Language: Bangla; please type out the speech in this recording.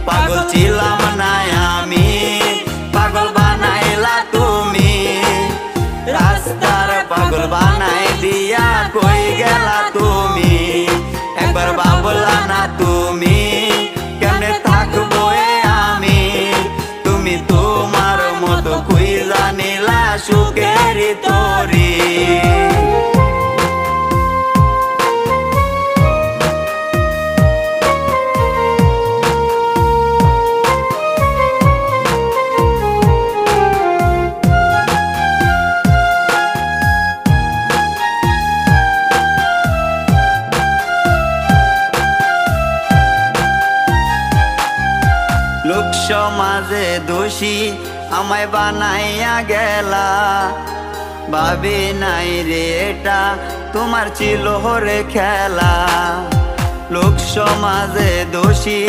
পাগল ছিলাম না আমি, পাগল বানাইলা তুমি। রাস্তার পাগল বানাই দিয়া কই গেলা তুমি। একবার ভাবলা না তুমি কেমনে থাকবো আমি। তুমি তোমার মতো খুঁজা নিলা সুখের তরি। লোক সমাজে দোষী আমায় বানাইয়া গেলা। ভাবি নাই রে এটা তোমার ছিল রে খেলা। লোক সমাজে দোষী